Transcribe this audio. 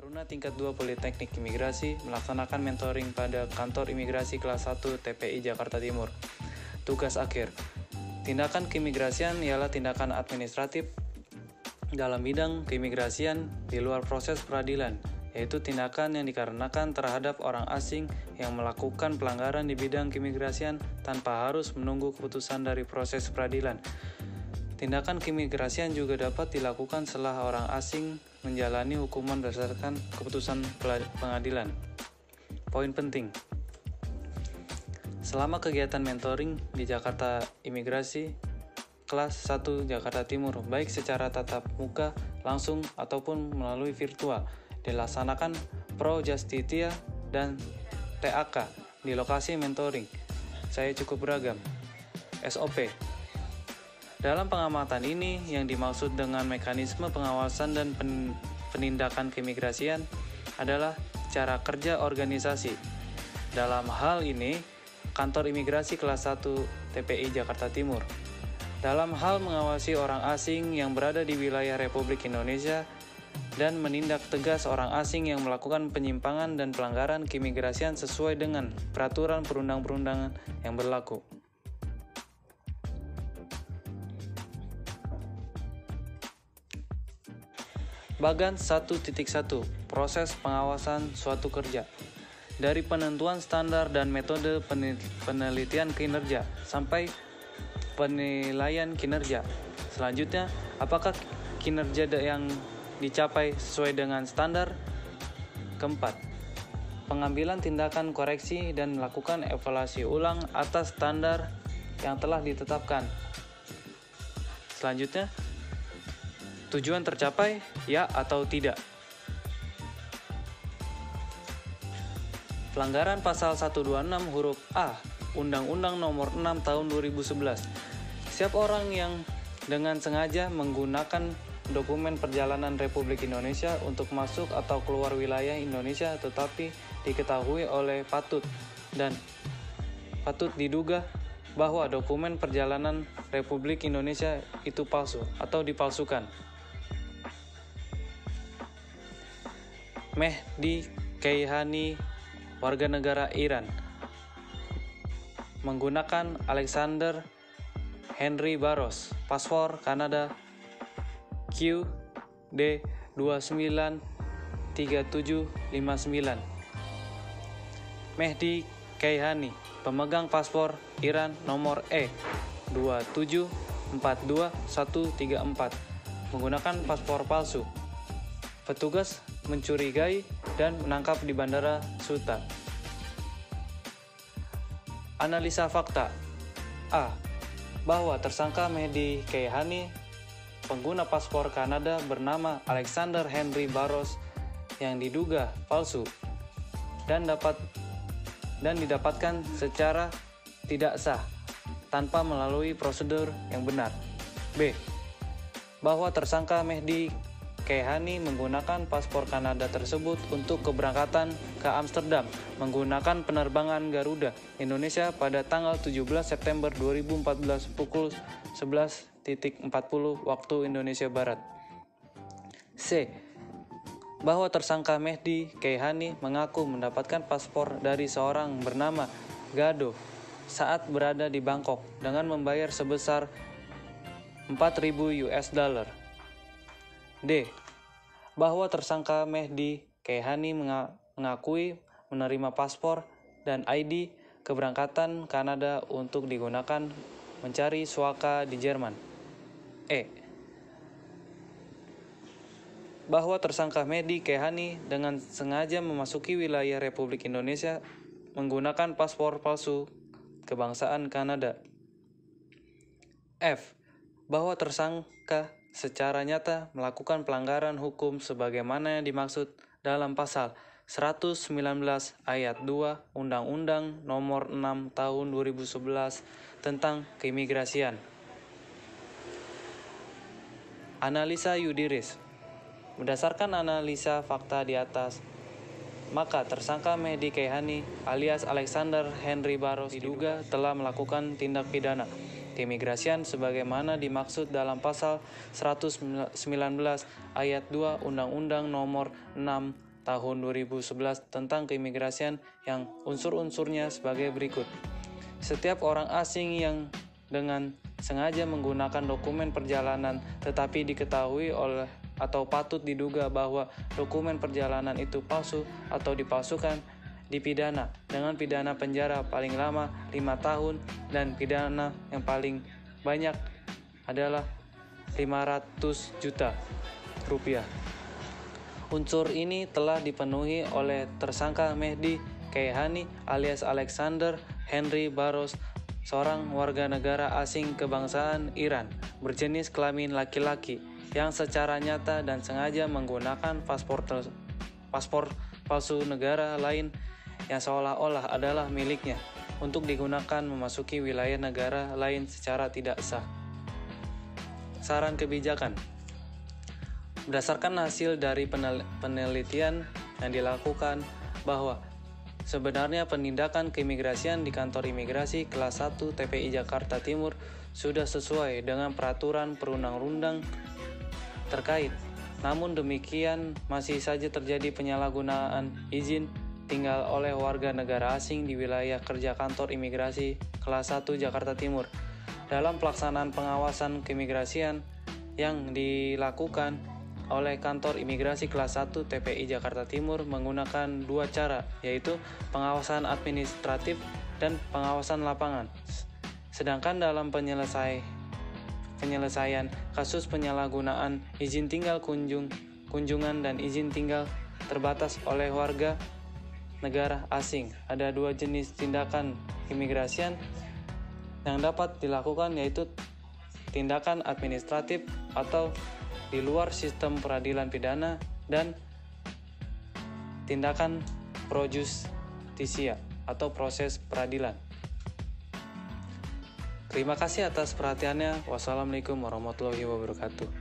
Taruna tingkat 2 Politeknik Imigrasi melaksanakan mentoring pada Kantor Imigrasi Kelas 1 TPI Jakarta Timur. Tugas akhir. Tindakan keimigrasian ialah tindakan administratif dalam bidang keimigrasian di luar proses peradilan, yaitu tindakan yang dikarenakan terhadap orang asing yang melakukan pelanggaran di bidang keimigrasian tanpa harus menunggu keputusan dari proses peradilan. Tindakan keimigrasian juga dapat dilakukan setelah orang asing menjalani hukuman berdasarkan keputusan pengadilan. Poin penting. Selama kegiatan mentoring di Jakarta Imigrasi Kelas 1 Jakarta Timur, baik secara tatap muka langsung ataupun melalui virtual, dilaksanakan Pro Justitia dan TAK di lokasi mentoring. Saya cukup beragam. SOP. Dalam pengamatan ini, yang dimaksud dengan mekanisme pengawasan dan penindakan keimigrasian adalah cara kerja organisasi. Dalam hal ini, Kantor Imigrasi Kelas 1 TPI Jakarta Timur. Dalam hal mengawasi orang asing yang berada di wilayah Republik Indonesia dan menindak tegas orang asing yang melakukan penyimpangan dan pelanggaran keimigrasian sesuai dengan peraturan perundang-perundangan yang berlaku. Bagan 1.1 Proses pengawasan suatu kerja. Dari penentuan standar dan metode penelitian kinerja sampai penilaian kinerja. Selanjutnya, apakah kinerja yang dicapai sesuai dengan standar? Keempat, pengambilan tindakan koreksi dan melakukan evaluasi ulang atas standar yang telah ditetapkan. Selanjutnya, tujuan tercapai, ya atau tidak. Pelanggaran pasal 126 huruf A Undang-Undang Nomor 6 Tahun 2011. Setiap orang yang dengan sengaja menggunakan dokumen perjalanan Republik Indonesia untuk masuk atau keluar wilayah Indonesia tetapi diketahui oleh patut diduga bahwa dokumen perjalanan Republik Indonesia itu palsu atau dipalsukan. Mehdi Keihani, warga negara Iran, menggunakan Alexander Henry Barros, paspor Kanada QD 293759. Mehdi Keihani, pemegang paspor Iran nomor E2742134, menggunakan paspor palsu. Petugas mencurigai dan menangkap di Bandara Suta. Analisa fakta. A. Bahwa tersangka Mehdi Keihani, pengguna paspor Kanada bernama Alexander Henry Barros yang diduga palsu dan didapatkan secara tidak sah tanpa melalui prosedur yang benar. B. Bahwa tersangka Mehdi Keihani menggunakan paspor Kanada tersebut untuk keberangkatan ke Amsterdam menggunakan penerbangan Garuda Indonesia pada tanggal 17 September 2014 pukul 11.40 waktu Indonesia Barat. C. Bahwa tersangka Mehdi Keihani mengaku mendapatkan paspor dari seorang bernama Gado saat berada di Bangkok dengan membayar sebesar $4.000. D. Bahwa tersangka Mehdi Keihani mengakui menerima paspor dan ID keberangkatan Kanada untuk digunakan mencari suaka di Jerman. E. Bahwa tersangka Mehdi Keihani dengan sengaja memasuki wilayah Republik Indonesia menggunakan paspor palsu kebangsaan Kanada. F. Bahwa tersangka secara nyata melakukan pelanggaran hukum sebagaimana yang dimaksud dalam pasal 119 ayat 2 Undang-Undang Nomor 6 Tahun 2011 tentang keimigrasian. Analisa yudiris. Berdasarkan analisa fakta di atas, maka tersangka Mehdi Keihani alias Alexander Henry Barros diduga telah melakukan tindak pidana keimigrasian sebagaimana dimaksud dalam pasal 119 ayat 2 Undang-Undang Nomor 6 tahun 2011 tentang keimigrasian yang unsur-unsurnya sebagai berikut. Setiap orang asing yang dengan sengaja menggunakan dokumen perjalanan tetapi diketahui oleh atau patut diduga bahwa dokumen perjalanan itu palsu atau dipalsukan dipidana dengan pidana penjara paling lama 5 tahun dan pidana yang paling banyak adalah 500 juta rupiah. Unsur ini telah dipenuhi oleh tersangka Mehdi Kayhani alias Alexander Henry Barros, seorang warga negara asing kebangsaan Iran berjenis kelamin laki-laki yang secara nyata dan sengaja menggunakan paspor palsu negara lain yang seolah-olah adalah miliknya untuk digunakan memasuki wilayah negara lain secara tidak sah. Saran kebijakan. Berdasarkan hasil dari penelitian yang dilakukan bahwa sebenarnya penindakan keimigrasian di kantor imigrasi kelas 1 TPI Jakarta Timur sudah sesuai dengan peraturan perundang-undang terkait. Namun demikian masih saja terjadi penyalahgunaan izin tinggal oleh warga negara asing di wilayah kerja kantor imigrasi kelas 1 Jakarta Timur. Dalam pelaksanaan pengawasan keimigrasian yang dilakukan oleh kantor imigrasi kelas 1 TPI Jakarta Timur menggunakan 2 cara, yaitu pengawasan administratif dan pengawasan lapangan. Sedangkan dalam penyelesaian kasus penyalahgunaan izin tinggal kunjungan dan izin tinggal terbatas oleh warga negara asing, ada 2 jenis tindakan keimigrasian yang dapat dilakukan, yaitu tindakan administratif atau di luar sistem peradilan pidana dan tindakan pro justisia atau proses peradilan. Terima kasih atas perhatiannya. Wassalamualaikum warahmatullahi wabarakatuh.